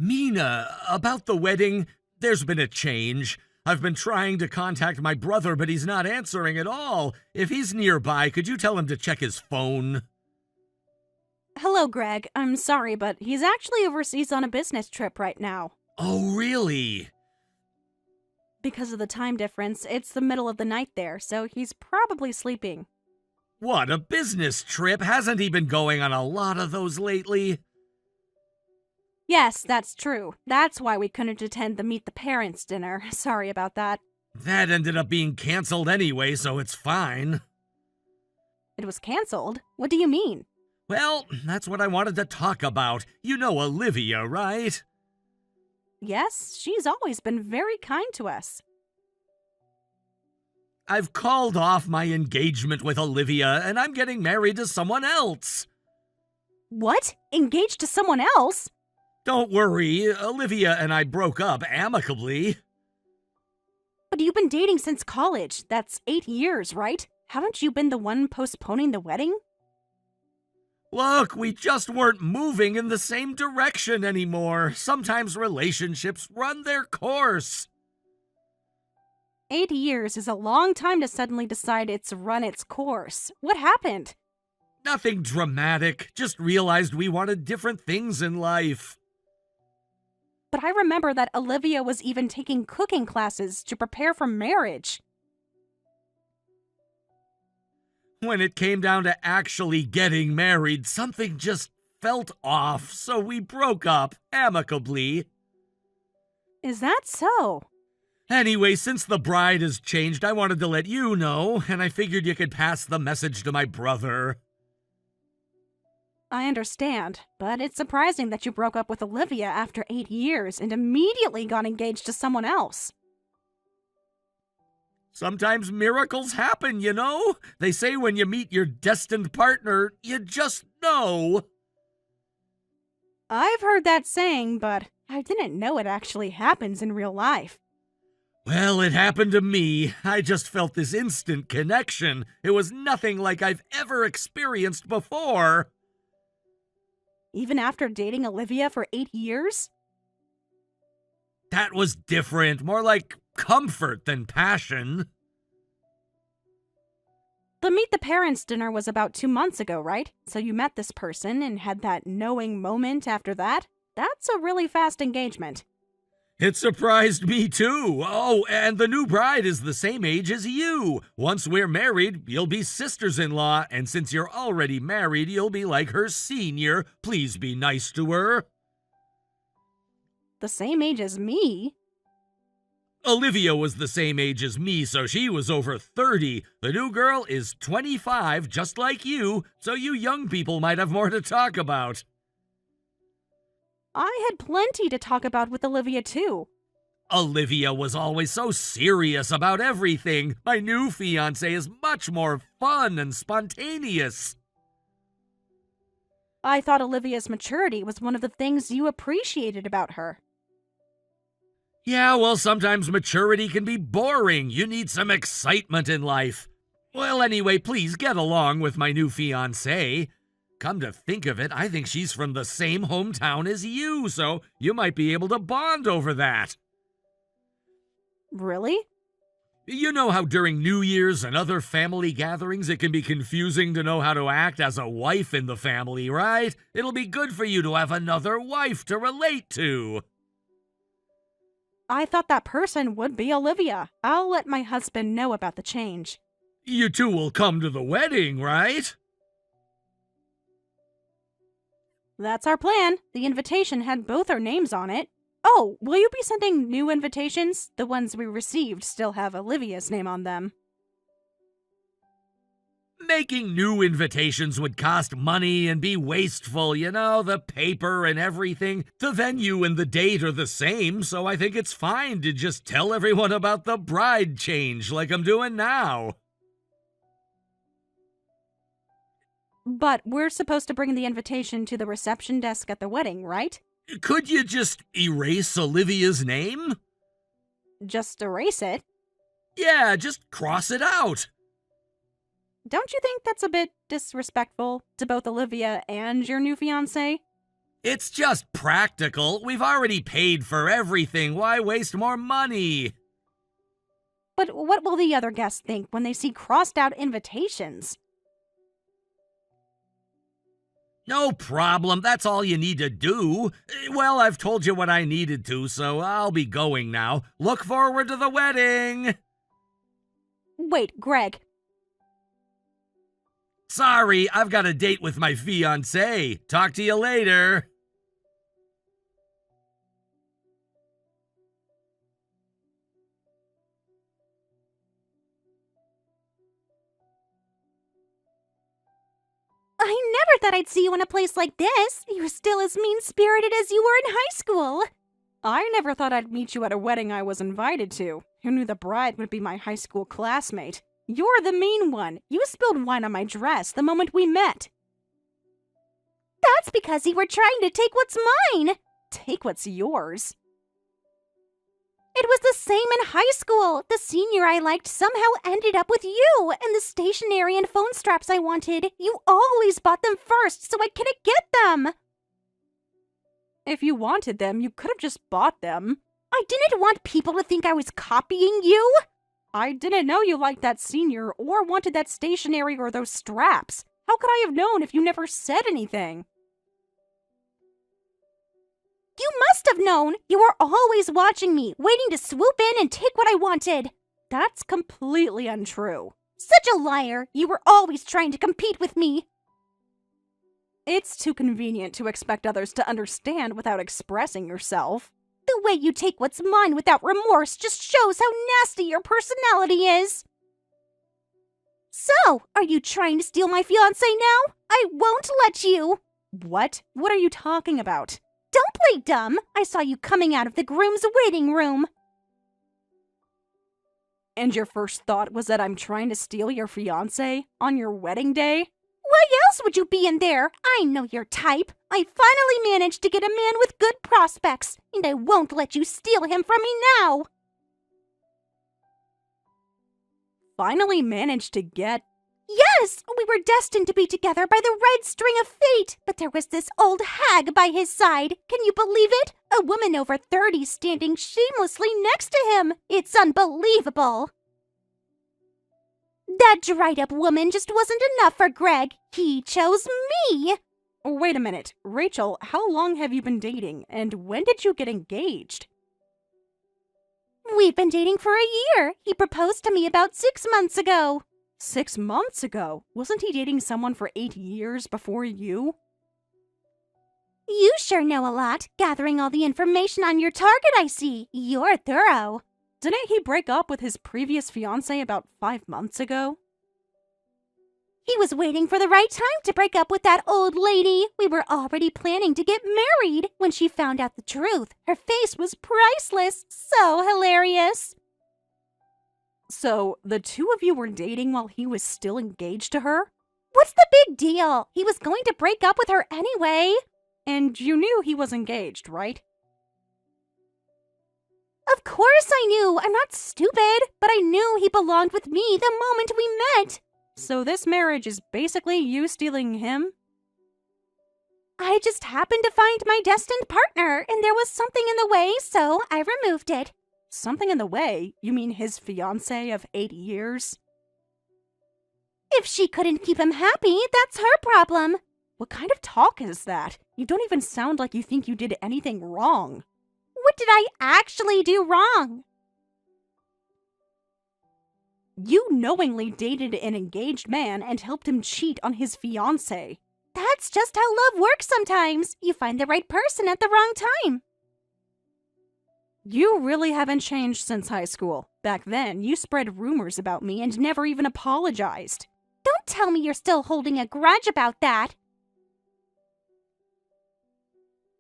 Mina, about the wedding, there's been a change. I've been trying to contact my brother, but he's not answering at all. If he's nearby, could you tell him to check his phone? Hello, Greg. I'm sorry, but he's actually overseas on a business trip right now. Oh, really? Because of the time difference, it's the middle of the night there, so he's probably sleeping. What, a business trip? Hasn't he been going on a lot of those lately? Yes, that's true. That's why we couldn't attend the Meet the Parents dinner. Sorry about that. That ended up being canceled anyway, so it's fine. It was canceled? What do you mean? Well, that's what I wanted to talk about. You know Olivia, right? Yes, she's always been very kind to us. I've called off my engagement with Olivia, and I'm getting married to someone else. What? Engaged to someone else? Don't worry, Olivia and I broke up amicably. But you've been dating since college. That's 8 years, right? Haven't you been the one postponing the wedding? Look, we just weren't moving in the same direction anymore. Sometimes relationships run their course. 8 years is a long time to suddenly decide it's run its course. What happened? Nothing dramatic, just realized we wanted different things in life. But I remember that Olivia was even taking cooking classes to prepare for marriage. When it came down to actually getting married, something just felt off, so we broke up amicably. Is that so? Anyway, since the bride has changed, I wanted to let you know, and I figured you could pass the message to my brother. I understand, but it's surprising that you broke up with Olivia after 8 years and immediately got engaged to someone else. Sometimes miracles happen, you know? They say when you meet your destined partner, you just know. I've heard that saying, but I didn't know it actually happens in real life. Well, it happened to me. I just felt this instant connection. It was nothing like I've ever experienced before. Even after dating Olivia for 8 years? That was different, more like comfort than passion. The Meet the Parents dinner was about 2 months ago, right? So you met this person and had that knowing moment after that? That's a really fast engagement. It surprised me too. Oh, and the new bride is the same age as you. Once we're married, you'll be sisters-in-law, and since you're already married, you'll be like her senior. Please be nice to her. The same age as me? Olivia was the same age as me, so she was over 30. The new girl is 25, just like you, so you young people might have more to talk about. I had plenty to talk about with Olivia, too. Olivia was always so serious about everything. My new fiancé is much more fun and spontaneous. I thought Olivia's maturity was one of the things you appreciated about her. Yeah, well, sometimes maturity can be boring. You need some excitement in life. Well, anyway, please get along with my new fiancé. Come to think of it, I think she's from the same hometown as you, so you might be able to bond over that. Really? You know how during New Year's and other family gatherings it can be confusing to know how to act as a wife in the family, right? It'll be good for you to have another wife to relate to. I thought that person would be Olivia. I'll let my husband know about the change. You two will come to the wedding, right? That's our plan. The invitation had both our names on it. Oh, will you be sending new invitations? The ones we received still have Olivia's name on them. Making new invitations would cost money and be wasteful, you know, the paper and everything. The venue and the date are the same, so I think it's fine to just tell everyone about the bride change like I'm doing now. But we're supposed to bring the invitation to the reception desk at the wedding, right? Could you just erase Olivia's name? Just erase it? Yeah, just cross it out. Don't you think that's a bit disrespectful to both Olivia and your new fiancé? It's just practical. We've already paid for everything. Why waste more money? But what will the other guests think when they see crossed-out invitations? No problem. That's all you need to do. Well, I've told you what I needed to, so I'll be going now. Look forward to the wedding. Wait, Greg. Sorry, I've got a date with my fiancé. Talk to you later. I never thought I'd see you in a place like this. You're still as mean-spirited as you were in high school. I never thought I'd meet you at a wedding I was invited to. Who knew the bride would be my high school classmate? You're the mean one. You spilled wine on my dress the moment we met. That's because you were trying to take what's mine. Take what's yours. It was the same in high school. The senior I liked somehow ended up with you, and the stationery and phone straps I wanted, you always bought them first, so I couldn't get them. If you wanted them, you could have just bought them. I didn't want people to think I was copying you. I didn't know you liked that senior or wanted that stationery or those straps. How could I have known if you never said anything? You must have known. You were always watching me, waiting to swoop in and take what I wanted. That's completely untrue. Such a liar. You were always trying to compete with me. It's too convenient to expect others to understand without expressing yourself. The way you take what's mine without remorse just shows how nasty your personality is. So, are you trying to steal my fiancé now? I won't let you. What? What are you talking about? Don't play dumb. I saw you coming out of the groom's waiting room. And your first thought was that I'm trying to steal your fiancé on your wedding day? Why else would you be in there? I know your type. I finally managed to get a man with good prospects, and I won't let you steal him from me now. Finally managed to get... Yes, we were destined to be together by the red string of fate, but there was this old hag by his side. Can you believe it? A woman over 30 standing shamelessly next to him. It's unbelievable. That dried-up woman just wasn't enough for Greg. He chose me. Wait a minute. Rachel, how long have you been dating, and when did you get engaged? We've been dating for a year. He proposed to me about 6 months ago. 6 months ago? Wasn't he dating someone for 8 years before you? You sure know a lot, gathering all the information on your target, I see. You're thorough. Didn't he break up with his previous fiancée about 5 months ago? He was waiting for the right time to break up with that old lady. We were already planning to get married. When she found out the truth, her face was priceless. So hilarious. So, the two of you were dating while he was still engaged to her? What's the big deal? He was going to break up with her anyway. And you knew he was engaged, right? Of course I knew. I'm not stupid. But I knew he belonged with me the moment we met. So this marriage is basically you stealing him? I just happened to find my destined partner, and there was something in the way, so I removed it. Something in the way? You mean his fiancé of 8 years? If she couldn't keep him happy, that's her problem. What kind of talk is that? You don't even sound like you think you did anything wrong. What did I actually do wrong? You knowingly dated an engaged man and helped him cheat on his fiancé. That's just how love works sometimes. You find the right person at the wrong time. You really haven't changed since high school. Back then, you spread rumors about me and never even apologized. Don't tell me you're still holding a grudge about that.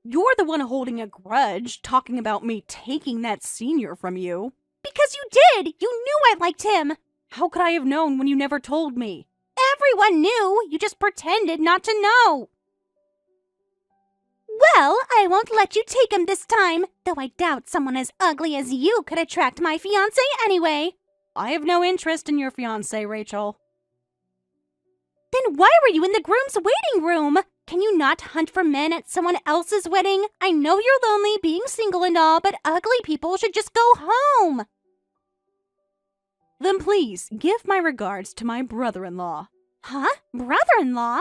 You're the one holding a grudge, talking about me taking that senior from you. Because you did! You knew I liked him! How could I have known when you never told me? Everyone knew! You just pretended not to know! Well, I won't let you take him this time, though I doubt someone as ugly as you could attract my fiancé anyway. I have no interest in your fiancé, Rachel. Then why were you in the groom's waiting room? can you not hunt for men at someone else's wedding? I know you're lonely being single and all, but ugly people should just go home. Then please, give my regards to my brother-in-law. Huh? Brother-in-law?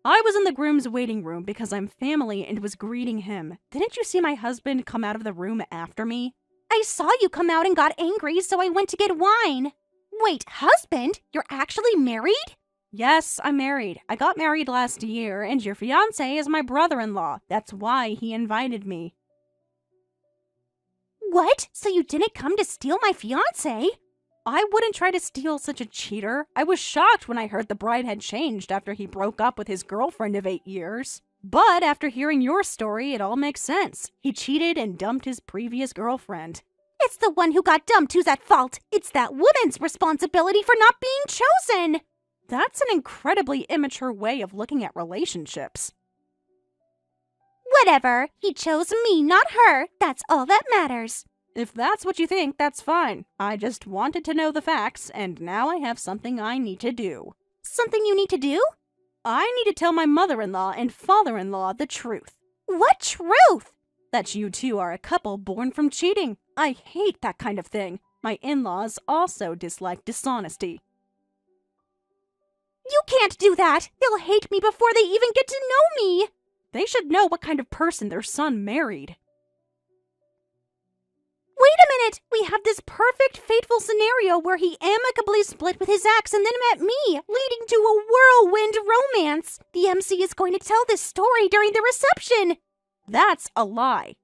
I was in the groom's waiting room because I'm family and was greeting him. Didn't you see my husband come out of the room after me? I saw you come out and got angry, so I went to get wine. Wait, husband? You're actually married? Yes, I'm married. I got married last year, and your fiancé is my brother-in-law. That's why he invited me. What? So you didn't come to steal my fiancé? I wouldn't try to steal such a cheater. I was shocked when I heard the bride had changed after he broke up with his girlfriend of 8 years. But after hearing your story, it all makes sense. He cheated and dumped his previous girlfriend. It's the one who got dumped who's at fault. It's that woman's responsibility for not being chosen. That's an incredibly immature way of looking at relationships. Whatever. He chose me, not her. That's all that matters. If that's what you think, that's fine. I just wanted to know the facts, and now I have something I need to do. Something you need to do? I need to tell my mother-in-law and father-in-law the truth. What truth? That you two are a couple born from cheating. I hate that kind of thing. My in-laws also dislike dishonesty. You can't do that. They'll hate me before they even get to know me. They should know what kind of person their son married. Wait a minute! We have this perfect, fateful scenario where he amicably split with his ex and then met me, leading to a whirlwind romance. The MC is going to tell this story during the reception. That's a lie.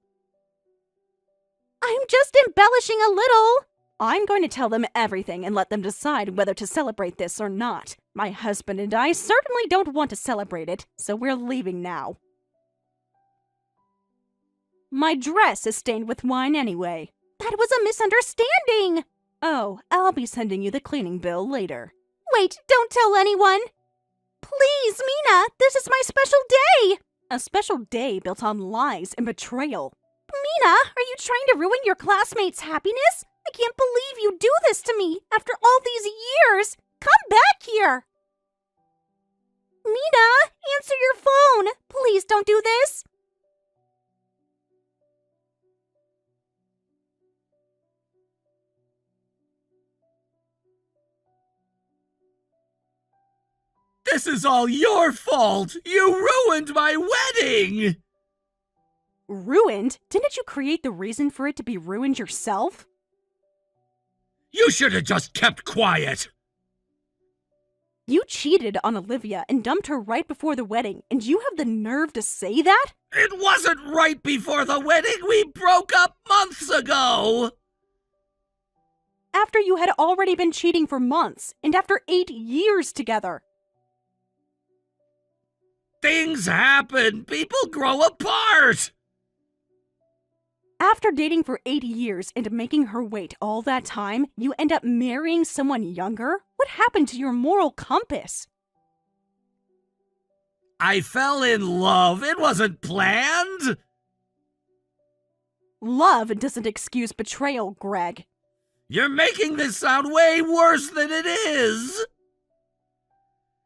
I'm just embellishing a little. I'm going to tell them everything and let them decide whether to celebrate this or not. My husband and I certainly don't want to celebrate it, so we're leaving now. My dress is stained with wine anyway. That was a misunderstanding. Oh, I'll be sending you the cleaning bill later. Wait, don't tell anyone. Please, Mina, this is my special day. A special day built on lies and betrayal. Mina, are you trying to ruin your classmates' happiness? I can't believe you do this to me after all these years. Come back here. Mina, answer your phone. Please don't do this. This is all your fault! You ruined my wedding! Ruined? Didn't you create the reason for it to be ruined yourself? You should have just kept quiet! You cheated on Olivia and dumped her right before the wedding, and you have the nerve to say that? It wasn't right before the wedding! We broke up months ago! After you had already been cheating for months, and after 8 years together. Things happen! People grow apart! After dating for 8 years and making her wait all that time, you end up marrying someone younger? What happened to your moral compass? I fell in love. It wasn't planned. Love doesn't excuse betrayal, Greg. You're making this sound way worse than it is.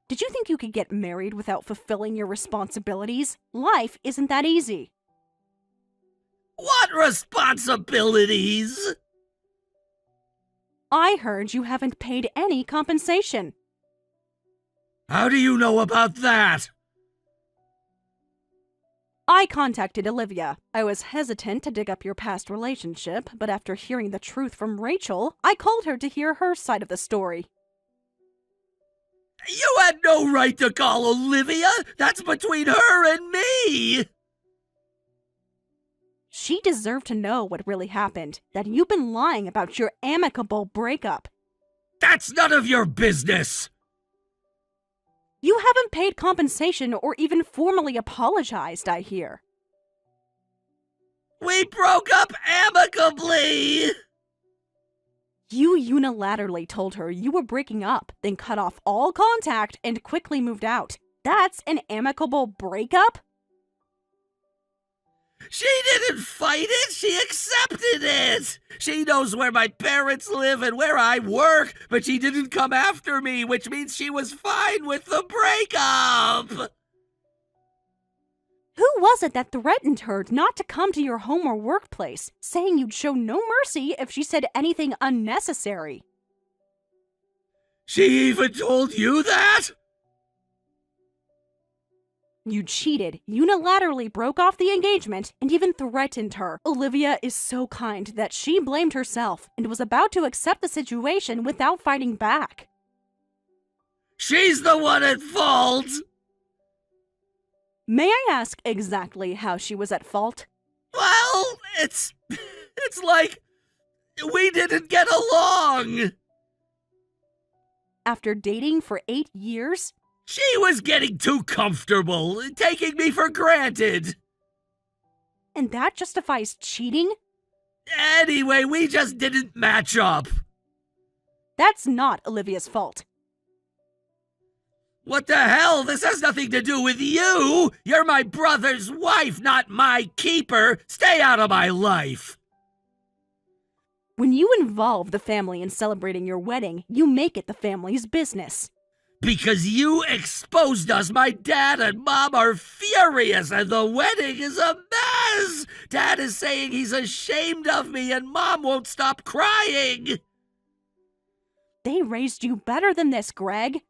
Did you think you could get married without fulfilling your responsibilities? Life isn't that easy. What responsibilities? I heard you haven't paid any compensation. How do you know about that? I contacted Olivia. I was hesitant to dig up your past relationship, but after hearing the truth from Rachel, I called her to hear her side of the story. You had no right to call Olivia. That's between her and me. She deserved to know what really happened, that you've been lying about your amicable breakup. That's none of your business. You haven't paid compensation or even formally apologized, I hear. We broke up amicably. You unilaterally told her you were breaking up, then cut off all contact and quickly moved out. That's an amicable breakup? She didn't fight it, she accepted it! She knows where my parents live and where I work, but she didn't come after me, which means she was fine with the breakup! Who was it that threatened her not to come to your home or workplace, saying you'd show no mercy if she said anything unnecessary? She even told you that? You cheated, unilaterally broke off the engagement, and even threatened her. Olivia is so kind that she blamed herself and was about to accept the situation without fighting back. She's the one at fault! May I ask exactly how she was at fault? Well, it's like we didn't get along. After dating for 8 years? She was getting too comfortable, taking me for granted. And that justifies cheating? Anyway, we just didn't match up. That's not Olivia's fault. What the hell? This has nothing to do with you! You're my brother's wife, not my keeper! Stay out of my life! When you involve the family in celebrating your wedding, you make it the family's business. Because you exposed us! My dad and mom are furious, and the wedding is a mess! Dad is saying he's ashamed of me, and mom won't stop crying! They raised you better than this, Greg.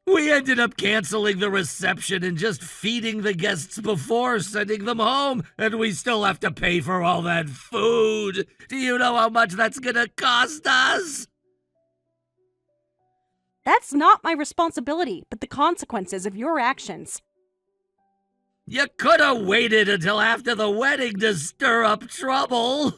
We ended up canceling the reception and just feeding the guests before sending them home, and we still have to pay for all that food. Do you know how much that's gonna cost us? That's not my responsibility, but the consequences of your actions. You could have waited until after the wedding to stir up trouble.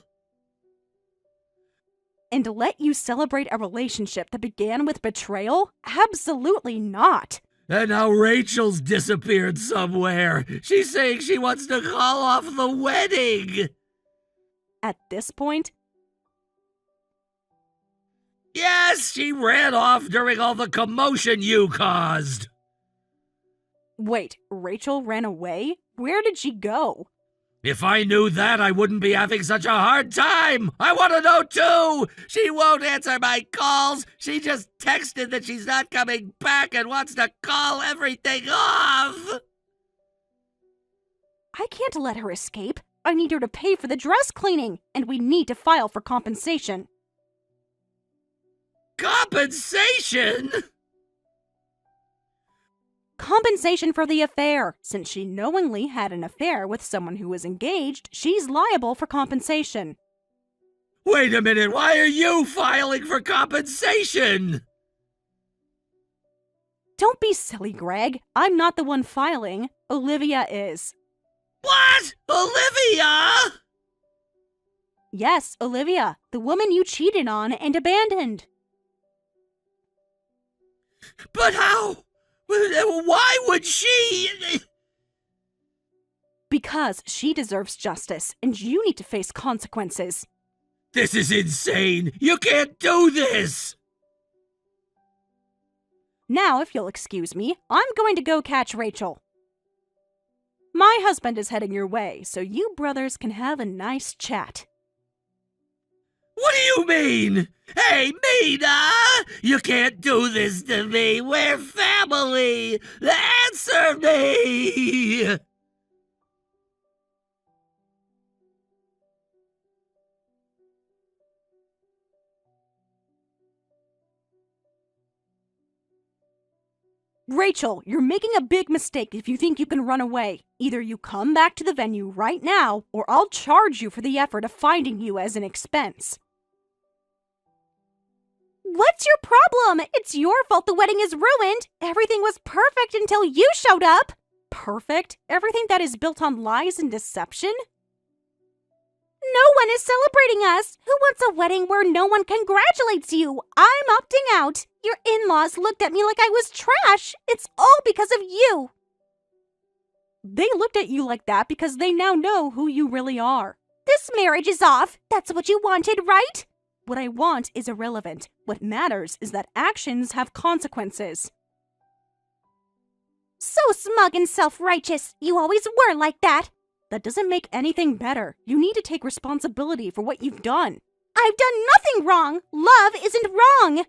And to let you celebrate a relationship that began with betrayal? Absolutely not. And now Rachel's disappeared somewhere. She's saying she wants to call off the wedding. At this point? Yes, she ran off during all the commotion you caused. Wait, Rachel ran away? Where did she go? If I knew that, I wouldn't be having such a hard time. I want to know, too. She won't answer my calls. She just texted that she's not coming back and wants to call everything off. I can't let her escape. I need her to pay for the dress cleaning, and we need to file for compensation. Compensation? Compensation for the affair. Since she knowingly had an affair with someone who was engaged, she's liable for compensation. Wait a minute, why are you filing for compensation? Don't be silly, Greg. I'm not the one filing. Olivia is. What? Olivia? Yes, Olivia, the woman you cheated on and abandoned. But how? Why would she? Because she deserves justice, and you need to face consequences. This is insane! You can't do this! Now, if you'll excuse me, I'm going to go catch Rachel. My husband is heading your way, so you brothers can have a nice chat. What do you mean? Hey, Mina! You can't do this to me! We're family! Answer me! Rachel, you're making a big mistake if you think you can run away. Either you come back to the venue right now, or I'll charge you for the effort of finding you as an expense. What's your problem? It's your fault the wedding is ruined. Everything was perfect until you showed up. Perfect? Everything that is built on lies and deception? No one is celebrating us. Who wants a wedding where no one congratulates you? I'm opting out. Your in-laws looked at me like I was trash. It's all because of you. They looked at you like that because they now know who you really are. This marriage is off. That's what you wanted, right? What I want is irrelevant. What matters is that actions have consequences. So smug and self-righteous. You always were like that. That doesn't make anything better. You need to take responsibility for what you've done. I've done nothing wrong! Love isn't wrong!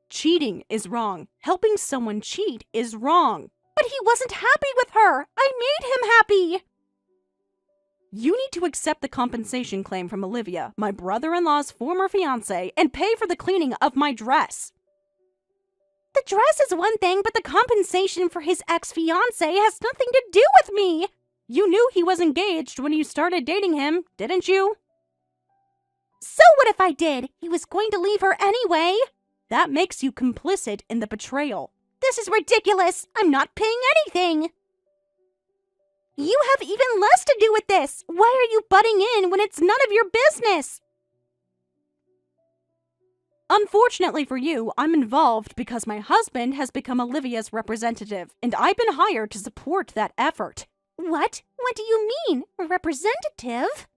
Cheating is wrong. Helping someone cheat is wrong. But he wasn't happy with her! I made him happy! You need to accept the compensation claim from Olivia, my brother-in-law's former fiancé, and pay for the cleaning of my dress. The dress is one thing, but the compensation for his ex-fiancé has nothing to do with me! You knew he was engaged when you started dating him, didn't you? So what if I did? He was going to leave her anyway! That makes you complicit in the betrayal. This is ridiculous! I'm not paying anything! You have even less to do with this! Why are you butting in when it's none of your business? Unfortunately for you, I'm involved because my husband has become Olivia's representative, and I've been hired to support that effort. What? What do you mean? Representative?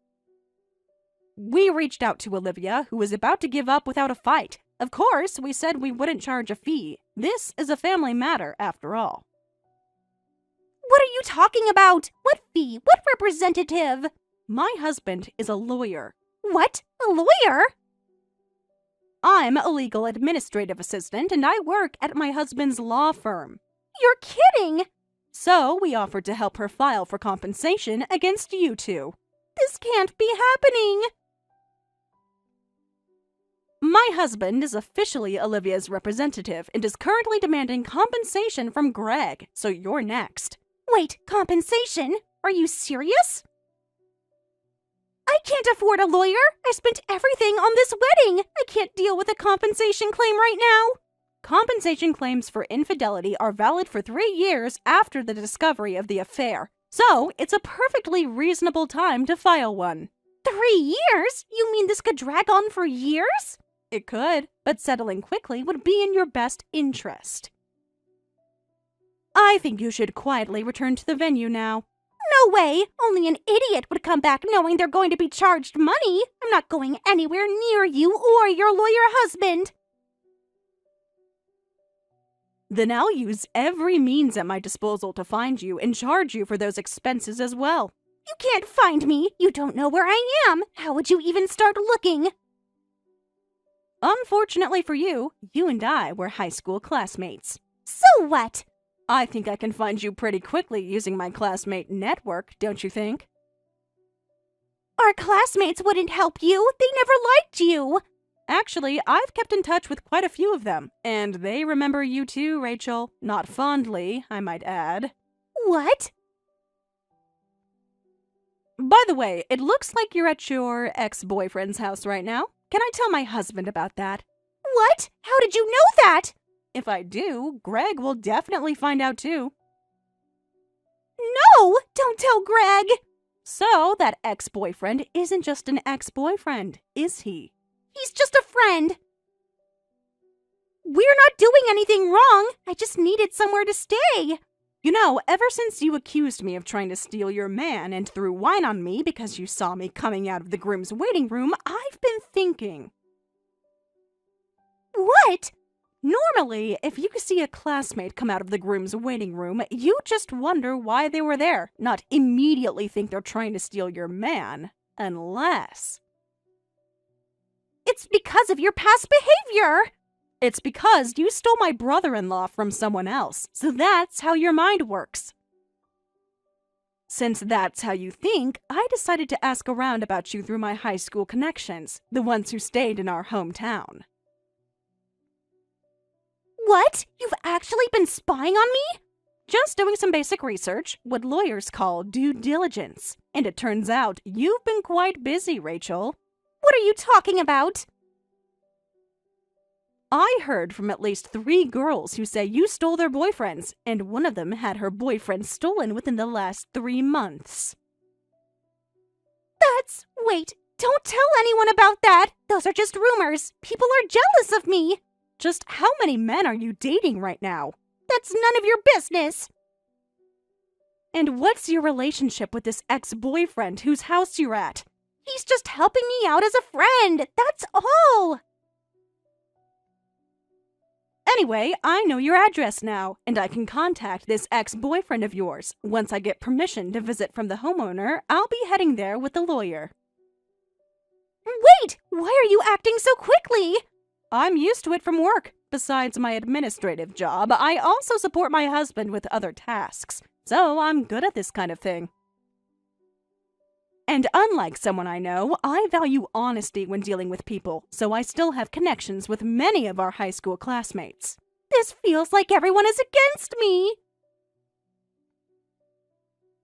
We reached out to Olivia, who was about to give up without a fight. Of course, we said we wouldn't charge a fee. This is a family matter, after all. What are you talking about? What fee? What representative? My husband is a lawyer. What? A lawyer? I'm a legal administrative assistant, and I work at my husband's law firm. You're kidding! So we offered to help her file for compensation against you two. This can't be happening! My husband is officially Olivia's representative and is currently demanding compensation from Greg, so you're next. Wait, compensation? Are you serious? I can't afford a lawyer! I spent everything on this wedding! I can't deal with a compensation claim right now! Compensation claims for infidelity are valid for 3 years after the discovery of the affair, so it's a perfectly reasonable time to file one. 3 years? You mean this could drag on for years? It could, but settling quickly would be in your best interest. I think you should quietly return to the venue now. No way! Only an idiot would come back knowing they're going to be charged money! I'm not going anywhere near you or your lawyer husband! Then I'll use every means at my disposal to find you and charge you for those expenses as well. You can't find me! You don't know where I am! How would you even start looking? Unfortunately for you, you and I were high school classmates. So what? I think I can find you pretty quickly using my classmate network, don't you think? Our classmates wouldn't help you. They never liked you. Actually, I've kept in touch with quite a few of them, and they remember you too, Rachel. Not fondly, I might add. What? By the way, it looks like you're at your ex-boyfriend's house right now. Can I tell my husband about that? What? How did you know that? If I do, Greg will definitely find out too. No! Don't tell Greg! So, that ex-boyfriend isn't just an ex-boyfriend, is he? He's just a friend. We're not doing anything wrong. I just needed somewhere to stay. You know, ever since you accused me of trying to steal your man and threw wine on me because you saw me coming out of the groom's waiting room, I've been thinking. What? Normally, if you see a classmate come out of the groom's waiting room, you just wonder why they were there, not immediately think they're trying to steal your man. Unless... It's because of your past behavior! It's because you stole my brother-in-law from someone else, so that's how your mind works. Since that's how you think, I decided to ask around about you through my high school connections, the ones who stayed in our hometown. What? You've actually been spying on me? Just doing some basic research, what lawyers call due diligence. And it turns out you've been quite busy, Rachel. What are you talking about? I heard from at least 3 girls who say you stole their boyfriends, and one of them had her boyfriend stolen within the last 3 months. Wait, don't tell anyone about that! Those are just rumors. People are jealous of me. Just how many men are you dating right now? That's none of your business. And what's your relationship with this ex-boyfriend whose house you're at? He's just helping me out as a friend, that's all! Anyway, I know your address now, and I can contact this ex-boyfriend of yours. Once I get permission to visit from the homeowner, I'll be heading there with the lawyer. Wait! Why are you acting so quickly? I'm used to it from work. Besides my administrative job, I also support my husband with other tasks, so I'm good at this kind of thing. And unlike someone I know, I value honesty when dealing with people, so I still have connections with many of our high school classmates. This feels like everyone is against me.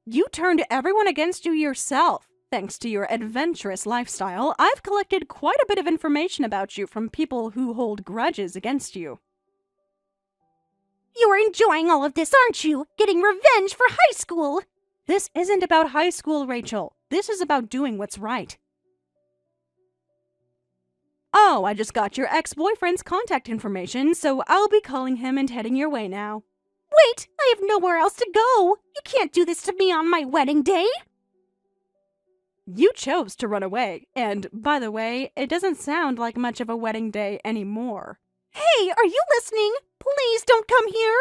You turned everyone against you yourself. Thanks to your adventurous lifestyle, I've collected quite a bit of information about you from people who hold grudges against you. You're enjoying all of this, aren't you? Getting revenge for high school. This isn't about high school, Rachel. This is about doing what's right. Oh, I just got your ex-boyfriend's contact information, so I'll be calling him and heading your way now. Wait, I have nowhere else to go. You can't do this to me on my wedding day. You chose to run away, and, by the way, it doesn't sound like much of a wedding day anymore. Hey, are you listening? Please don't come here.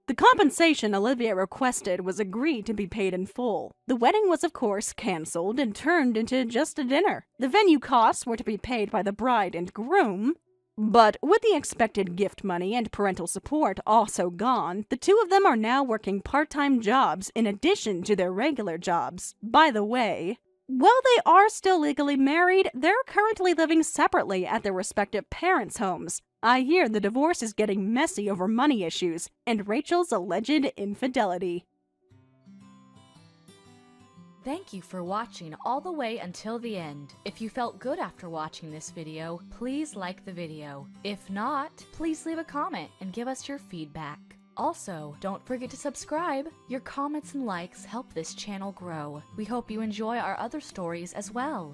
The compensation Olivia requested was agreed to be paid in full. The wedding was, of course, cancelled and turned into just a dinner. The venue costs were to be paid by the bride and groom, but with the expected gift money and parental support also gone, the two of them are now working part-time jobs in addition to their regular jobs. By the way, while they are still legally married, they're currently living separately at their respective parents' homes. I hear the divorce is getting messy over money issues and Rachel's alleged infidelity. Thank you for watching all the way until the end. If you felt good after watching this video, please like the video. If not, please leave a comment and give us your feedback. Also, don't forget to subscribe. Your comments and likes help this channel grow. We hope you enjoy our other stories as well.